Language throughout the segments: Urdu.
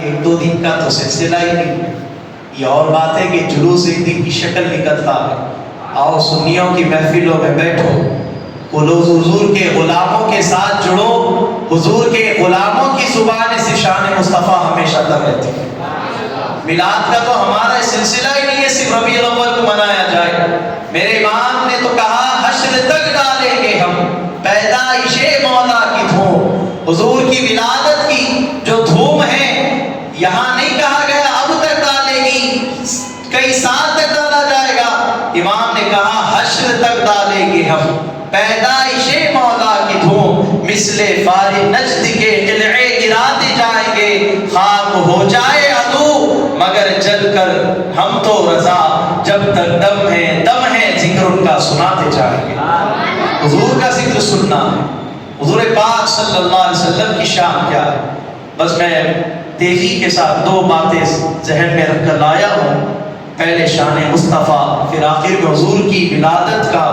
ایک دو دن کا تو سلسلہ ہی نہیں ہے. یہ اور بات ہے کہ جلوس ایک دن کی شکل نکلتا ہے. آؤ سنیوں کی محفلوں میں بیٹھو، حضور کے غلاموں کے ساتھ جڑو. حضور کے غلاموں کی زبان سے شان مصطفیٰ ہمیشہ تر رہتی ہے. میلاد کا تو ہمارا سلسلہ ہی نہیں ہے صرف ربیع الاول کو منایا جائے. میرے امام نے تو کہا حشر تک ڈالیں گے ہم پیدائش مولا کی دھوم. حضور کی ولادت کی جو دھوم ہے یہاں نہیں کہا گیا اب تک ڈالے گی، کئی سال تک ڈالا جائے گا. امام نے کہا حشر تک ڈالیں گے ہم پیدائش مولا کی دھوم. مثل فار نجد کے قلعے گراتے جائیں گے، خاک ہو جائے عدو مگر جل کر ہم تو رضا. جب تک دم ہے ذکر ان کا سناتے جائیں گے. حضور کا ذکر سننا ہے. حضور پاک صلی اللہ علیہ وسلم کی شان کیا ہے؟ بس میں تیزی کے ساتھ دو باتیں ذہن میں رکھ کر لایا ہوں. پہلے شان مصطفیٰ، پھر آخر میں حضور کی ولادت کا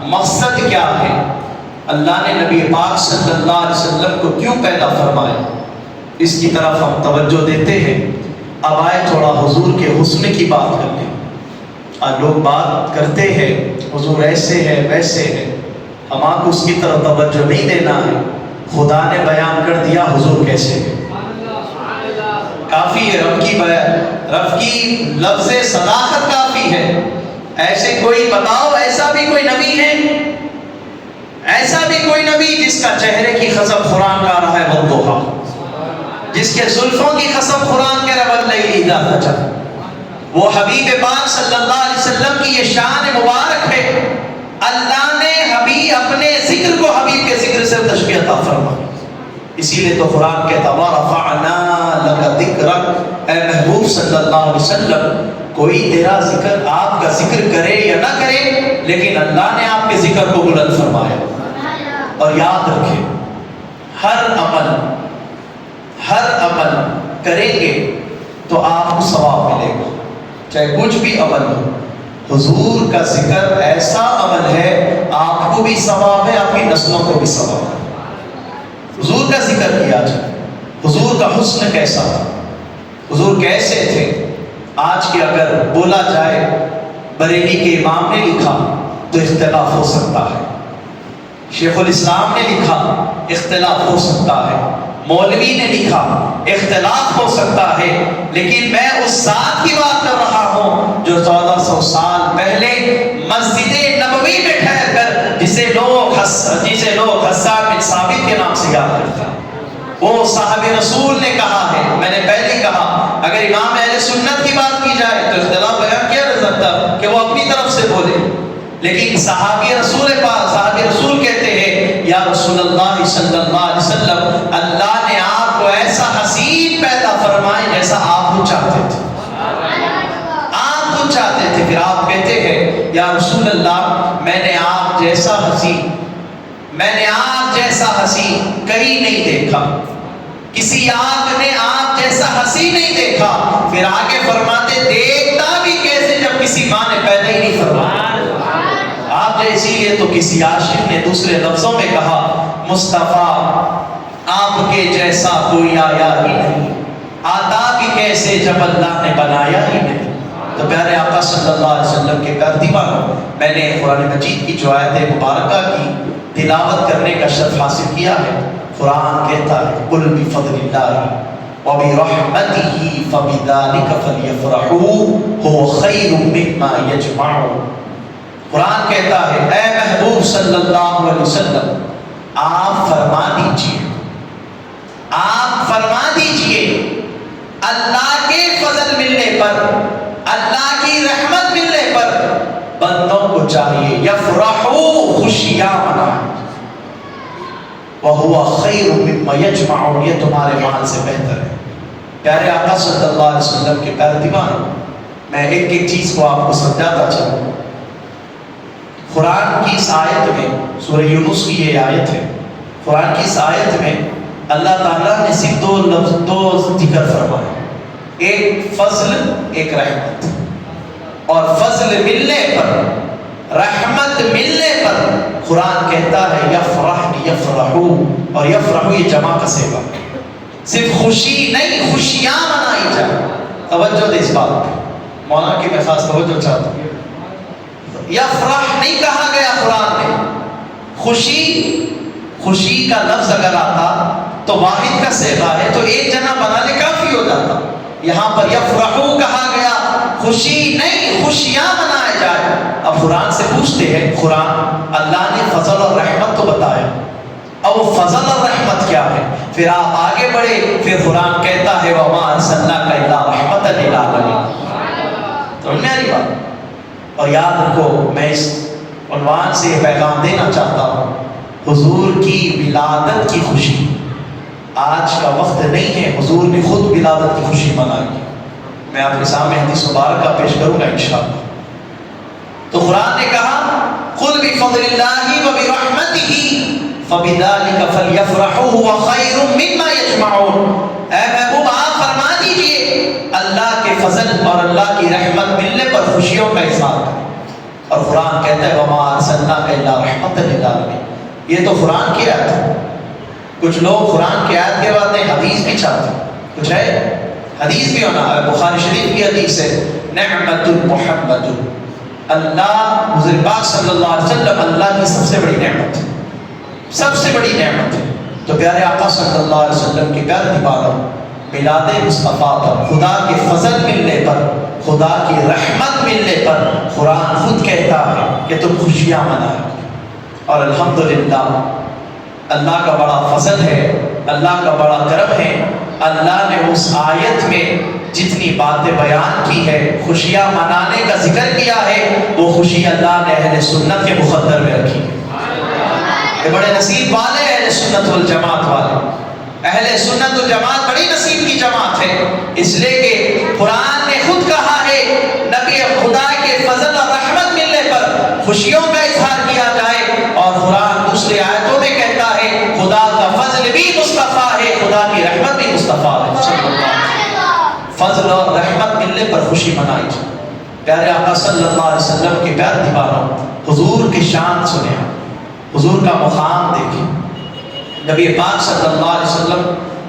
مقصد کیا ہے، اللہ نے نبی پاک صلی اللہ علیہ وسلم کو کیوں پیدا فرمایا، اس کی طرف ہم توجہ دیتے ہیں. اب آئے تھوڑا حضور کے حسن کی بات کر لیں. آج لوگ بات کرتے ہیں حضور ایسے ہے ویسے ہے، ہم آپ کو اس کی طرف توجہ نہیں دینا ہے. خدا نے بیان کر دیا حضور کیسے ہے، کافی ہے. رب کی لفظ صداقت کافی ہے. ایسے کوئی بتاؤ ایسا بھی کوئی نبی ہے، ایسا بھی کوئی نبی جس کا چہرے کی خصب قرآن کا رہا ہے والضحیٰ، جس کے زلفوں کی خصب قرآن کہہ رہا ہے واللیل اذا سجا. وہ حبیب پاک صلی اللہ علیہ وسلم کی یہ شان مبارک ہے. اللہ نے حبیب اپنے ذکر کو حبیب کے ذکر سے تشبیہ عطا فرمائی. اسی لیے تو قرآن کہتا وَرَفَعْنَا لَكَ ذِكْرَكَ، اے محبوب صلی اللہ علیہ وسلم کوئی تیرا ذکر آپ کا ذکر کرے یا نہ کرے لیکن اللہ نے آپ کے ذکر کو بلند فرمایا. اور یاد رکھیں ہر عمل کریں گے تو آپ کو ثواب ملے گا، چاہے کچھ بھی عمل ہو. حضور کا ذکر ایسا عمل ہے آپ کو بھی ثواب ہے، آپ کی نسلوں کو بھی ثواب ہے. حضور کا ذکر کیا جائے. حضور کا حسن کیسا تھا، حضور کیسے تھے. آج کے اگر بولا جائے بریلی کے امام نے لکھا تو اختلاف ہو سکتا ہے، شیخ الاسلام نے لکھا اختلاف ہو سکتا ہے، مولوی نے لکھا اختلاف ہو سکتا ہے. لیکن میں اس ذات کی بات کر رہا ہوں جو 1400 سال پہلے مسجد نبوی میں ٹھہر کر جسے لوگ حسان بن ثابت کے نام سے یاد کرتے ہیں، وہ صاحب رسول نے کہا ہے. میں نے پہلے کہا اگر امام اہل سنت کی بات کی جائے تو اختلاف بیان کیا جا سکتا کہ وہ اپنی طرف سے بولے، لیکن صحابی رسول کہتے ہیں یا رسول اللہ صلی اللہ علیہ وسلم اللہ نے آپ کو ایسا حسین پیدا فرمائے جیسا آپ کو چاہتے تھے. پھر آپ کہتے ہیں یا رسول اللہ میں نے آپ جیسا حسین کہیں نہیں دیکھا، کسی آنکھ نے آپ جیسا حسین نہیں دیکھا. پھر آگے فرماتے دیکھتا بھی کیسے جب کسی ماں نے پیدا ہی نہیں فرمایا آپ جیسی. لیے تو کسی عاشق نے دوسرے لفظوں میں کہا مصطفیٰ آپ کے جیسا کوئی آیا ہی نہیں، آتا بھی کیسے جب اللہ نے بنایا ہی نہیں. تو پیارے آقا صلی اللہ علیہ وسلم کے پیار دیوانوں، میں نے قرآن مجید کی جو آیت مبارکہ کی تلاوت کرنے کا شرف حاصل کیا ہے. قرآن کہتا ہے قل بفضل اللہ وبرحمتہ فبذلک فلیفرحوا هو خیر مما یجمعون. قرآن کہتا ہے اے محبوب صلی اللہ علیہ وسلم آپ فرما دیجئے اللہ کے فضل ملنے پر، اللہ کی رحمت ملنے پر بندوں کو چاہیے یفرحوا خوشیاں منائیں، وَهُوَ خَيْرٌ مِّمَّا يَجْمَعُونَ یہ تمہارے مال سے بہتر ہے. پیارے آقا صلی اللہ علیہ وسلم کے پیارے دیوانوں، میں ایک ایک چیز کو آپ کو سمجھاتا چلوں. قرآن کی اس آیت میں سورہ یونس کی یہ آیت ہے، قرآن کی اس آیت میں اللہ تعالیٰ نے صرف دو ذکر فرمائے، ایک فضل ایک رحمت. اور فضل ملنے پر، رحمت ملنے پر قرآن کہتا ہے یفرحوا، اور یفرحوا یہ جمع کا صیغہ، صرف خوشی نہیں خوشیاں دی جائے. توجہ دے اس بات پہ، مولانا کی میں خاص توجہ چاہتا ہوں. یفرح نہیں کہا گیا قرآن میں. خوشی کا لفظ اگر آتا تو واحد کا صیغہ ہے تو ایک جنا بنانے کافی ہو جاتا. یہاں پر یفرحو کہا گیا، خوشی نہیں، خوشیاں منائے جائے. اب قرآن سے پوچھتے ہیں، قرآن اللہ نے فضل اور رحمت تو بتایا، اب وہ فضل اور رحمت کیا ہے؟ پھر آپ آگے بڑھے، پھر قرآن کہتا ہے وَمَا أَرْسَلْنَاكَ إِلَّا رَحْمَةً لِلْعَالَمِينَ. تو نہیں آ رہی بات؟ اور یاد رکھو، میں اس عنوان سے یہ پیغام دینا چاہتا ہوں، حضور کی ولادت کی خوشی. آج کا وقت نہیں ہے، حضور نے خود ولادت کی خوشی منائی. میں آپ کے سامنے حدیث مبارکہ پیش کروں گا انشاءاللہ. تو قرآن نے کہا قُلْ بِفَضْلِ اللَّهِ وَبِرَحْمَتِهِ فَبِذَلِكَ فَلْيَفْرَحُوا هُوَ خَيْرٌ مِّمَّا يَجْمَعُونَ. اے محبوب آپ فرما دیجئے اللہ کے فضل اور اللہ کی رحمت ملنے پر خوشیوں کا اظہار کریں. اور قرآن کہتا ہے وَمَا أَرْسَلْنَاكَ إِلَّا رَحْمَةً لِلْعَالَمِينَ. یہ تو قرآن کی آیت ہے. کچھ لوگ قرآن کی آیت کے بعد حدیث بھی چاہتے ہیں. کچھ ہے حدیث بھی ہونا ہے. بخاری شریف کی حدیث ہے نعمت محمد. اللہ حضور پاک صلی اللہ علیہ وسلم اللہ کی سب سے بڑی نعمت ہے، سب سے بڑی نعمت ہے. تو پیارے آقا صلی اللہ علیہ وسلم کی پیار دیواروں میلاد مصطفیٰ پر، خدا کے فضل ملنے پر، خدا کی رحمت ملنے پر قرآن خود کہتا ہے کہ تم خوشیاں مناؤ. اور الحمدللہ اللہ کا بڑا فضل ہے، اللہ کا بڑا کرم ہے. اللہ نے اس آیت میں جتنی باتیں بیان کی ہے، خوشیاں منانے کا ذکر کیا ہے، وہ خوشی اللہ نے اہل سنت کے مقدر میں رکھی ہے. یہ بڑے نصیب والے اہل سنت والجماعت والے. اہل سنت والجماعت بڑی نصیب کی جماعت ہے، اس لیے کہ قرآن نے خود کہا ہے نبی خدا کے فضل اور رحمت ملنے پر خوشیوں کا اظہار کیا جائے. اور قرآن دوسری آیتوں میں کہتا ہے خدا کا فضل بھی مصطفیٰ ہے، خدا کی رحمت بھی مصطفیٰ ہے. فضل اور رحمت ملنے پر خوشی منائی جائے. پیارے آقا صلی اللہ علیہ وسلم کے پیار دیواروں حضور کی شان سنیں، حضور کا مقام دیکھیں. نبی پاک صلی اللہ علیہ وسلم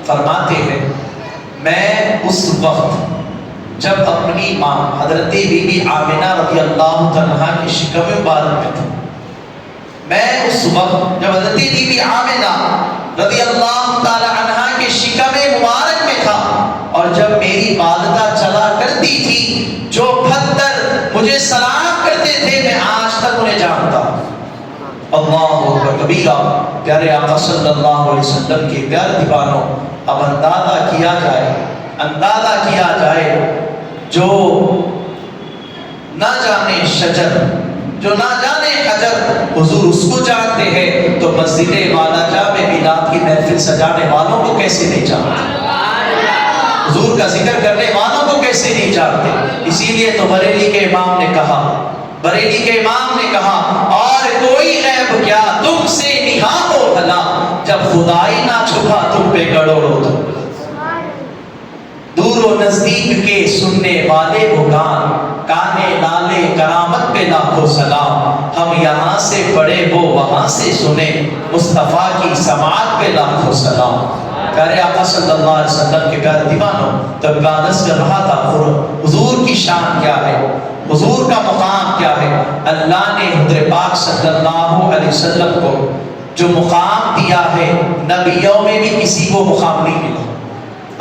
فرماتے ہیں میں اس وقت جب اپنی ماں حضرت بی بی آمنہ رضی اللہ عنہا کی شکم مبارک میں تھا، میں اس وقت جب حضرت بی بی آمنہ رضی اللہ تعالی عنہا کے شکم مبارک میں تھا، اور جب میری والدہ چلا کرتی تھی جو پتھر مجھے سلام کرتے تھے میں آج تک انہیں جانتا ہوں. اللہ اکبر کبیرہ. پیارے آقا صلی اللہ علیہ وسلم کے پیار دیوانوں اب اندازہ کیا جائے جو نہ جانے شجر، جو نہ جانے حجر، حضور اس کو جانتے ہیں تو مسجد والا جامع میلاد کی محفل سجانے والوں کو کیسے نہیں جانتے، حضور کا ذکر کرنے والوں کو کیسے نہیں جانتے. اسی لیے تو بریلی کے امام نے کہا اور کوئی غیب کیا تم سے نہا ہو بھلا، جب خدائی نہ چھپا تم پہ کروڑوں تو. دور و نزدیک کے سننے والے وہ کانے لالے کرامت پہ لاکھوں سلام. ہم یہاں سے پڑھے وہ وہاں سے سنے، مصطفیٰ کی سماعت پہ لاکھوں سلام. پیارے آقا صلی اللہ علیہ وسلم کے پیارے دیوانوں تب عرض کر رہا تھا حضور کی شان کیا ہے، حضور کا مقام کیا ہے. اللہ نے حضور پاک صلی اللہ علیہ وسلم کو جو مقام دیا ہے نبیوں میں بھی کسی کو مقام نہیں ملا.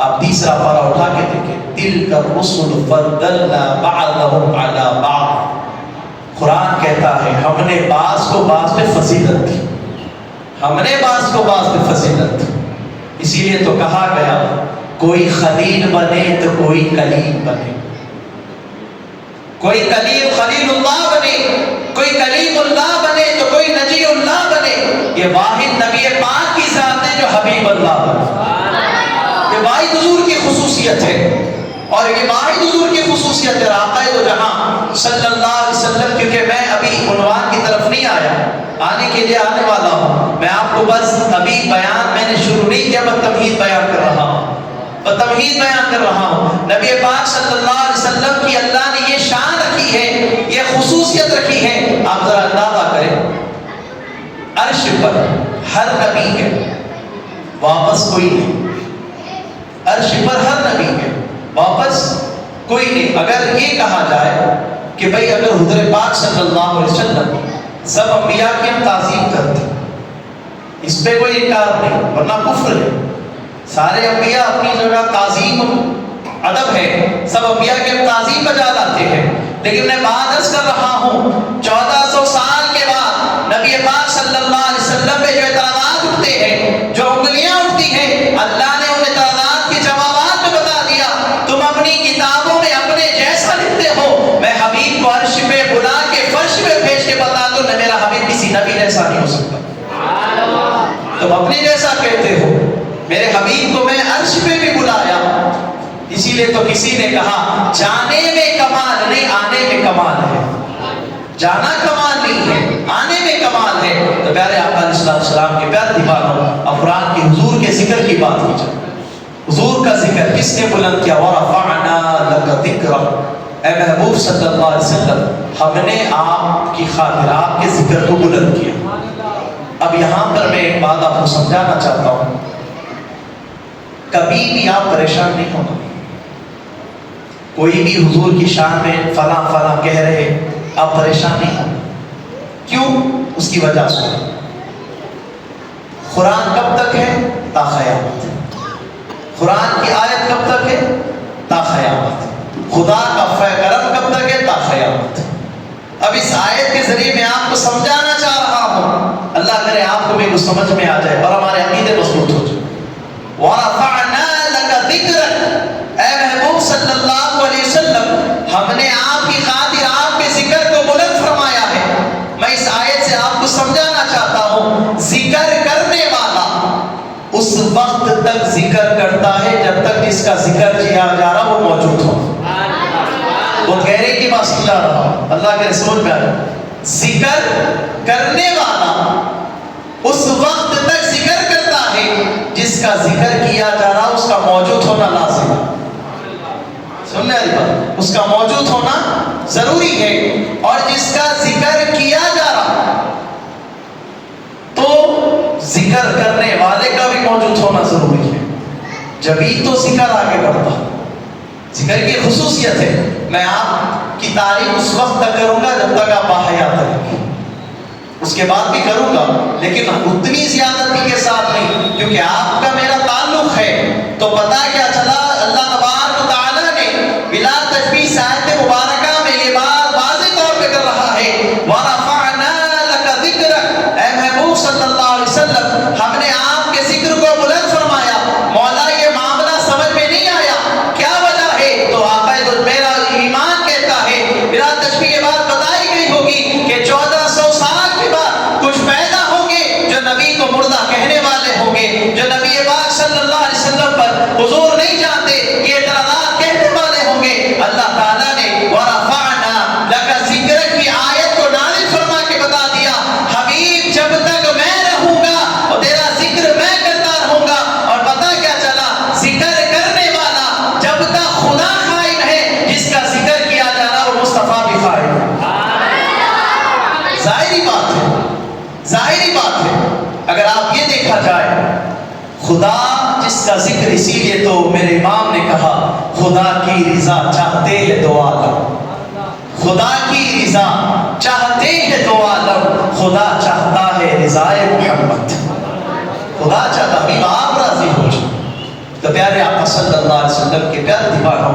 آپ تیسرا پارہ اٹھا کے دیکھیں، تِلْكَ الرُّسُلُ فَضَّلْنَا بَعْضَهُمْ عَلَى بَعْضٍ. قرآن کہتا ہے ہم نے بعض کو بعض پہ فضیلت دی، ہم نے بعض کو بعض پہ فضیلت دی. اسی لیے تو کہا گیا کوئی خلیل بنے تو کوئی کلیم بنے، کوئی کلیم خلیل اللہ بنے، کوئی کلیم اللہ بنے تو کوئی نجی اللہ بنے. یہ واحد نبی پاک کی ذات ہے جو حبیب اللہ بنے. یہ واحد حضور کی خصوصیت ہے، اور یہ واحد حضور کی خصوصیت ہے آقا دو جہاں صلی اللہ علیہ وسلم. کیونکہ میں ابھی عنوان کی طرف نہیں آیا، آنے کے لیے آنے والا ہوں. میں آپ کو بس ابھی بیان میں نے شروع نہیں کیا، میں تمہید بیان کر رہا ہوں. نبی پاک صلی اللہ علیہ وسلم کی اللہ نے یہ شان رکھی ہے، یہ خصوصیت رکھی ہے. آپ ذرا اندازہ کریں عرش پر ہر نبی ہے، واپس کوئی نہیں. عرش پر ہر نبی ہے، واپس کوئی نہیں. اگر یہ کہا جائے کہ بھئی اگر حضور پاک صلی اللہ علیہ وسلم سب انبیاء کی ہم تعظیم کرتے، اس پہ کوئی انکار نہیں، ورنہ کفر ہے. سارے انبیاء اپنی جگہ تعظیم ادب ہے، سب انبیاء کے ہم تعظیم بجا لاتے ہیں. لیکن میں بات عرض کر رہا ہوں 1400 سال کے بعد نبی پاک صلی اللہ علیہ وسلم پہ جو اعتراضات اٹھتے ہیں، جو انگلیاں اٹھتی ہیں، اللہ نے ان اعتراضات کے جوابات میں بتا دیا تم اپنی کتابوں میں اپنے جیسا لکھتے ہو، میں حبیب کو عرش پہ بلا کے فرش پہ بھیج کے بتا دوں نہ میرا حبیب کسی نبی جیسا نہیں ہو سکتا. تم اپنے جیسا کہتے ہو، میرے حبیب کو میں عرش پہ بھی بلایا. اسی لیے تو کسی نے کہا جانے میں کمال نہیں آنے میں کمال ہے. جانا کمال نہیں ہے، آنے میں کمال ہے. تو پیارے آقا علیہ السلام کے پیار دیوانوں، اب قرآن کی حضور کے ذکر کی بات کی جائے. حضور کا ذکر کس نے بلند کیا؟ وَرَفَعْنَا لَكَ ذِكْرَكَ، اے محبوب صلی اللہ علیہ وسلم ہم نے آپ کی خاطر آپ کے ذکر کو بلند کیا. اب یہاں پر میں ایک بات آپ کو سمجھانا چاہتا ہوں، کبھی بھی آپ پریشان نہیں ہونا. کوئی بھی حضور کی شان میں فلاں فلاں کہہ رہے، آپ پریشان نہیں ہونا. کیوں؟ اس کی وجہ سے قرآن کب تک ہے؟ تا قیامت. قرآن کی آیت کب تک ہے؟ تا قیامت. خدا کا کرم کب تک ہے؟ تا قیامت. اب اس آیت کے ذریعے میں آپ کو سمجھانا چاہ رہا ہوں، اللہ کرے آپ کو بھی کچھ سمجھ میں آ جائے اور ہمارے عقیدے مضبوط ہو جائے. وَرَفَعْنَا لَكَ ذِكْرَكَ، اے محبوب صلی اللہ علیہ وسلم ہم نے آپ کی خاطر آپ کے ذکر کو بلند فرمایا ہے. میں اس آیت سے آپ کو سمجھانا چاہتا ہوں، ذکر کرنے والا اس وقت تک ذکر کرتا ہے جب تک جس کا ذکر کیا جا رہا وہ موجود ہو. وہ گہرے کی بات سمجھا رہا ہوں، اللہ کے رسول میں ذکر کرنے والا اس وقت تک ذکر کرتا ہے جس کا ذکر کیا جا رہا اس کا موجود ہونا لازم ہے. سننے والی بات، اس کا موجود ہونا ضروری ہے. اور جس کا ذکر کیا جا رہا تو ذکر کرنے والے کا بھی موجود ہونا ضروری ہے، جبھی تو ذکر آگے بڑھتا. ذکر کی خصوصیت ہے، میں آپ کی تعریف اس وقت تک کروں گا جب تک آپ باحیات رہیں گے، اس کے بعد بھی کروں گا لیکن اتنی زیادتی کے ساتھ نہیں، کیونکہ آپ کا میرا تعلق ہے. تو پتہ کیا چلا، اللہ تبارک و تعالیٰ نے بلا تشبیہ آیت مبارکہ میں یہ بات واضح طور پہ کر رہا ہے، وَرَفَعْنَا لَكَ ذِكْرَكَ، اے محبوب صلی اللہ علیہ وسلم ہم نے آپ کے ذکر کو بلند فرمایا. مولا یہ معاملہ سمجھ میں نہیں آیا، کیا وجہ ہے؟ تو آقا میرا ایمان کہتا ہے، بلا تشبیہ یہ بات بتائی گئی ہوگی کہ 1400 سال کے بعد کچھ پیدا ہوں گے جو نبی کو مردہ کہنے والے ہوں گے، جو نبی پاک صلی اللہ علیہ وسلم پر حضور نہیں جانتے یہ اعتراضات کہنے والے ہوں گے. اللہ تعالیٰ نے وَرَفَعْنَا لَكَ ذِكْرَكَ کی آیت کو نازل فرما کے بتا دیا، حبیب جب تک میں رہوں گا اور تیرا ذکر میں کرتا رہوں گا. اور پتہ کیا چلا، ذکر کرنے والا جب تک خدا قائم ہے، جس کا ذکر کیا جا رہا وہ مصطفیٰ بھی قائم ہے. ظاہری بات ہے، ظاہری بات ہے. اگر آپ یہ دیکھا جائے، خدا جس کا ذکر، اسی لیے تو میرے امام نے کہا خدا کی رضا چاہتے ہیں دو عالم. خدا کی رضا چاہتے ہیں دو عالم، خدا چاہتا ہے رضائے محمد. خدا چاہتا بھی آپ راضی ہو جائیں. تو پیارے آقا صلی اللہ علیہ وسلم کے پیار دیوانوں،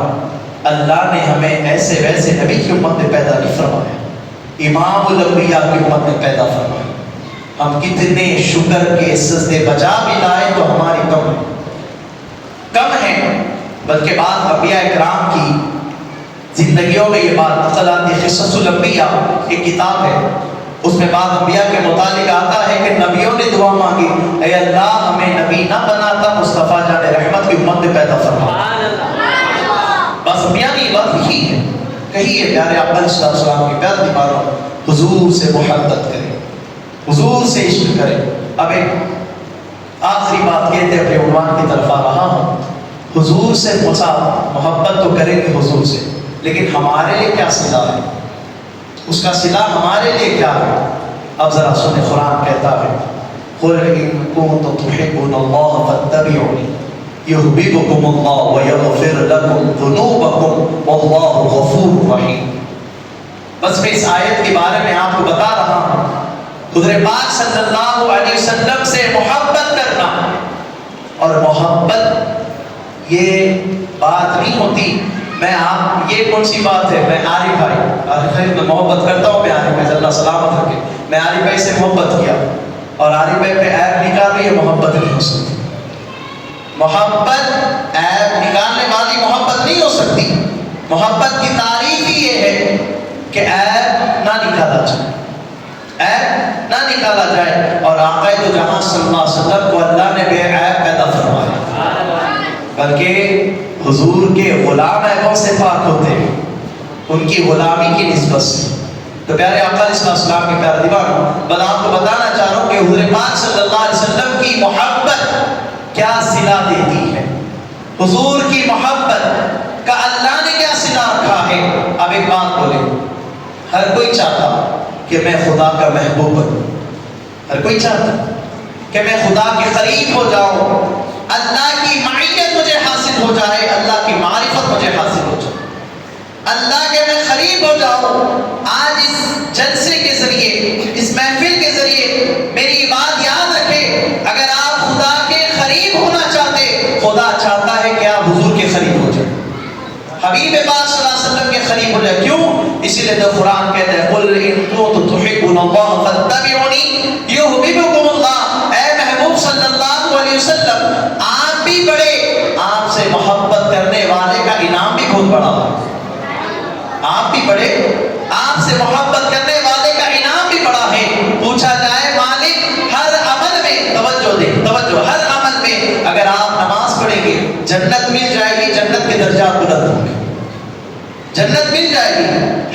اللہ نے ہمیں ایسے ویسے نبی کی امت میں پیدا نہیں فرمایا، امام الانبیاء کی امت میں پیدا فرمایا. ہم کتنے شکر کے سجدے بجا بھی لائے تو ہماری کم ہے. بلکہ بعض انبیاء اکرام کی زندگیوں میں یہ بات نقل آتی ہے. قصص الانبیاء ایک کتاب ہے، اس میں بعض انبیاء کے متعلق آتا ہے کہ نبیوں نے دعا مانگی، اے اللہ ہمیں نبی نہ بناتا، مصطفیٰ جان رحمت کی امت میں پیدا فرما. بس انبیاء نے یہ بات لکھی ہے. کہیے پیارے آقا علیہ السلام کے پیار دیوانوں، حضور سے محبت کریں، حضور سے عشق کریں. اب ایک آخری بات کہتے اپنے عنوان کی طرف آ رہا ہوں. حضور سے محبت تو کریں گے حضور سے، لیکن ہمارے لیے کیا صلہ ہے؟ اس کا صلہ ہمارے لیے کیا ہے؟ اب ذرا سنیں، قرآن کہتا ہے قُلْ إِن كُنتُمْ تُحِبُّونَ اللَّهَ فَاتَّبِعُونِي، يحببكم الله ويغفر لكم ذنوبكم والله غفور رحیم۔ بس میں اس آیت کے بارے میں آپ کو بتا رہا ہوں، حضور پاک صلی اللہ علیہ وسلم سے محبت کرنا، اور محبت یہ بات نہیں ہوتی میں آپ، یہ کون سی بات ہے، میں عارف بھائی میں محبت کرتا ہوں، میں عارف بھائی اللہ سلامت رکھے، میں عارف بھائی سے محبت کیا اور عارف بھائی پہ عیب نکال رہی ہے، محبت نہیں ہو سکتی۔ محبت عیب نکالنے والی محبت نہیں ہو سکتی۔ محبت کی تعریف ہی یہ ہے کہ عیب نہ نکالا جائے، عیب نہ نکالا جائے، اور آقا تو جہاں صلی اللہ علیہ وسلم کو اللہ نے بے عیب پیدا فرمایا، بلکہ حضور کے غلام عیبوں سے پاک ہوتے ہیں، ان کی غلامی کی نسبت سے۔ تو پیارے آقا علیہ السلام کے پیارے دیوانوں، بل آپ کو بتانا چاہ رہا ہوں کہ حضور پاک صلی اللہ علیہ وسلم کی محبت کیا صلہ دیتی ہے، حضور کی محبت کا اللہ نے کیا صلہ رکھا ہے۔ اب ایک بات بولے، ہر کوئی چاہتا کہ میں خدا کا محبوب بنوں، ہر کوئی چاہتا کہ میں خدا کے قریب ہو جاؤں، اللہ کی معیت مجھے حاصل ہو جائے، اللہ کی معرفت مجھے حاصل ہو جائے، اللہ کے میں قریب ہو جاؤں۔ آج اس جلسے کے ذریعے، اس محفل کے ذریعے میری بات یاد رکھے، اگر آپ خدا کے قریب ہونا چاہتے، خدا چاہتا ہے کہ آپ حضور کے قریب ہو جائیں، حبیب پاک صلی اللہ علیہ وسلم کے قریب ہو جائے۔ کیوں؟ اسی لیے تو قرآن کہتا ہے قل ان کنتم تحبون اللہ فاتبعونی یحببکم اللہ۔ اے محبوب صلی اللہ علیہ وسلم، آپ بھی بڑے، آپ سے محبت کرنے والے کا انعام بھی بہت بڑا ہے۔ آپ بھی بڑے، آپ سے محبت کرنے والے کا انعام بھی بڑا ہے۔ پوچھا جائے مالک ہر عمل میں، توجہ دے توجہ، ہر عمل میں اگر آپ نماز پڑھیں گے جنت مل جائے گی، جنت کے درجات بلند ہوں گے، جنت مل جائے گی،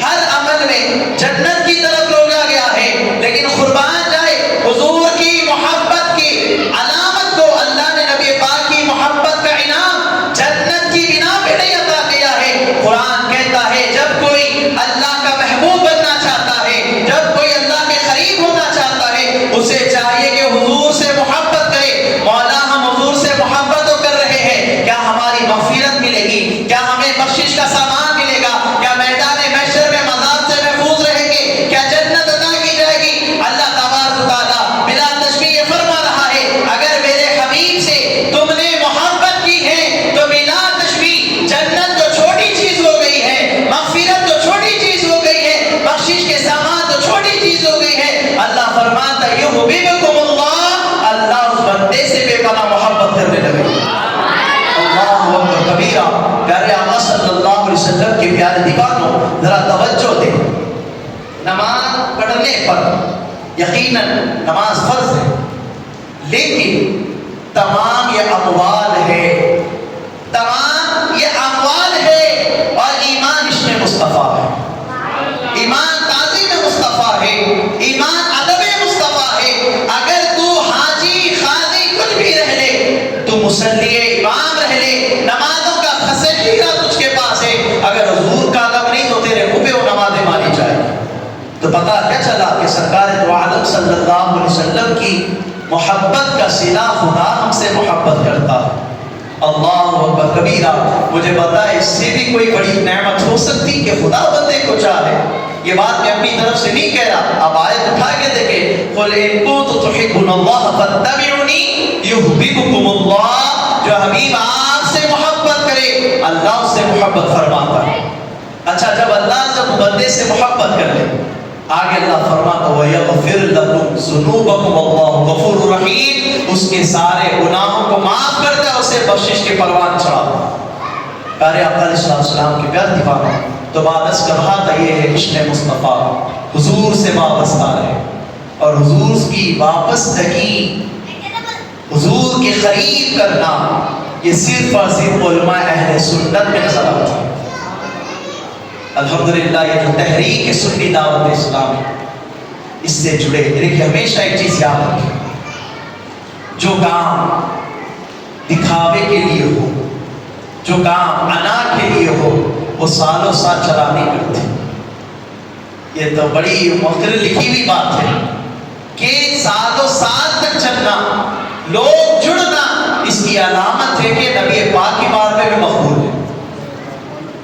ہر عمل میں جنت کی طرف روکا گیا ہے۔ لیکن قربان جائے حضور کی محبت کی علامت کو اللہ نے نبی پاک کی محبت کا انعام جنت کی بنا پہ نہیں عطا کیا ہے۔ قرآن کہتا ہے جب کوئی اللہ کا محبوب بننا چاہتا ہے، جب کوئی اللہ کے قریب ہونا چاہتا ہے، اسے چاہیے کہ حضور سے محبت کرے۔ مولا ہم حضور سے محبت تو کر رہے ہیں، کیا ہماری مغفرت ملے گی؟ کیا ہمیں بخشش کا سامان ملے گا؟ کیا میدان محشر میں مذاب سے محفوظ رہیں گے؟ کیا جنت عطا کی جائے گی؟ اللہ تبارک و تعالیٰ بلا تشبیہ یہ فرما رہا ہے اگر میرے حبیب سے تم نے محبت کی ہے تو بلا تشبیہ جنت تو چھوٹی چیز ہو گئی ہے، مغفرت تو چھوٹی چیز ہو گئی ہے، بخشش کے سامان تو چھوٹی چیز ہو گئی ہے۔ اللہ فرماتا ہے یحببکم اللہ، اللہ اس بندے سے بے پناہ محبت کرنے لگے۔ اللہ اکبر کبیرہ۔ پیارے آقا صلی اللہ علیہ وسلم کے پیارے دیوانوں، ذرا توجہ دیں، نماز پڑھنے پر یقیناً نماز فرض ہے، لیکن تمام یہ اموال ہے، تمام یہ اموال ہے، اور ایمان اس میں مصطفیٰ ہے، ایمان تعظیم مصطفیٰ ہے، ایمان ادب مصطفیٰ ہے۔ اگر تو حاجی خاضی کچھ بھی رہ لے، تو مصلی امام رہ لے، نمازوں کا خسیرہ تجھ کے پاس ہے، اگر حضور کا ادب نہیں تو تیرے منہ پہ وہ نمازیں مانی جائے گی۔ تو پتہ کیا چلا کہ سرکار دو عالم صلی اللہ علیہ وسلم کی محبت کا صلہ خدا ہم سے محبت کرتا ہے۔ اللہ اکبر کبیرہ۔ مجھے پتا ہے اس سے بھی کوئی بڑی نعمت ہو سکتی کہ خدا بندے کو چاہے۔ یہ بات میں اپنی طرف سے نہیں کہہ رہا، اب آیت اٹھا کے دیکھیں قل ان کنتم تحبون اللہ فاتبعونی یحببکم اللہ۔ جو حبیب آپ سے محبت کرے اللہ اس سے محبت فرماتا ہے۔ اچھا جب اللہ جب بندے سے محبت کر لے، آگے اللہ فرماتا ہے وَيَغْفِرْ لَكُمْ ذُنُوبَكُمْ وَاللَّهُ غَفُورٌ رَحِيمٌ۔ اس کے سارے گناہوں کو معاف کرتا ہے، اسے بخشش کے پروان چڑھاتا ہے۔ پیارے آقا علیہ السلام کے پیارے دیوانوں، تو بادس کا بات یہ ہے عشق مصطفیٰ، حضور سے وابستہ ہے، اور حضور کی وابستگی، حضور کے قریب کرنا، یہ صرف اور صرف علماء اہل سنت میں نظر آتا ہے۔ الحمدللہ یہ جو تحریک ہے سنی دعوت اسلامی، اس سے جڑے دیکھیں ہمیشہ ایک چیز یاد رکھیں، جو کام دکھاوے کے لیے ہو، جو کام انا کے لیے ہو، وہ سالوں سال چلا نہیں کرتے۔ یہ تو بڑی مختلف لکھی ہوئی بات ہے کہ سالوں سال تک چلنا، لوگ جڑنا، اس کی کی علامت ہے کہ نبی پاک کی بارگاہ میں مقبول ہے،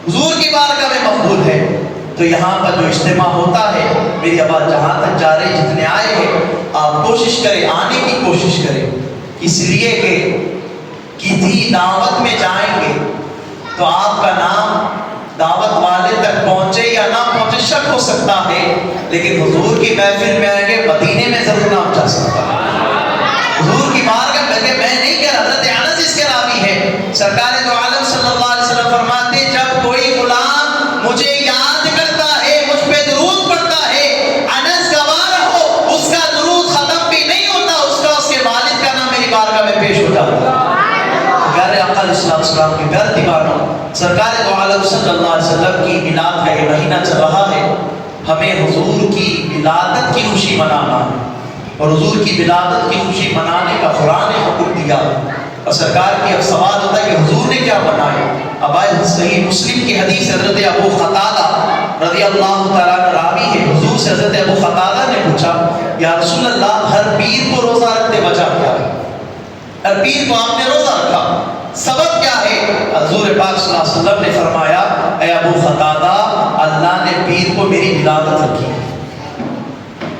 حضور کی بارگاہ میں مقبول ہے۔ تو یہاں پر جو اجتماع ہوتا ہے، میری آواز جہاں تک جا رہی، جتنے آئے ہیں آپ کوشش کریں، آنے کی کوشش کریں، اس لیے کہ کسی دعوت میں جائیں گے تو آپ کا نام دعوت والے تک پہنچے یا نہ پہنچے شک ہو سکتا ہے، لیکن حضور کی محفل میں آئیں گے، مدینے میں ضرور نام جا سکتا ہے۔ حضور کی بارگاہ میں نہیں کہہ رہا، حضرت انس اس کے راوی ہے، سرکار دو عالم صلی اللہ علیہ وسلم فرماتے جب کوئی غلام مجھے یاد کرتا ہے، مجھ پہ درود پڑھتا ہے، انس گواہ ہو اس کا درود ختم بھی نہیں ہوتا، اس کا اس کے والد کا نام میری بارگاہ میں پیش ہو جاتا ہے۔ پیارے آقا علیہ السلام کے پیارے دیوانوں، سرکار دو عالم صلی اللہ علیہ وسلم کی میلاد کا یہ مہینہ چل رہا ہے، ہمیں حضور کی ولادت کی خوشی منانا ہے، اور حضور کی ولادت کی خوشی منانے کا قرآن نے حکم دیا، اور سرکار کی اب سوال ہوتا ہے کہ حضور نے کیا منایا۔ اب آئے صحیح مسلم کی حدیث حضرت ابو قتادہ رضی اللہ تعالیٰ عنہ راوی ہے، حضور سے حضرت ابو قتادہ نے پوچھا یا رسول اللہ ہر پیر کو روزہ رکھتے وجہ کیا ہے؟ ہر پیر کو آپ نے روزہ رکھا، سبب کیا ہے؟ حضور پاک صلی اللہ علیہ وسلم نے فرمایا اے ابو قتادہ، اللہ نے پیر کو میری ولادت رکھی،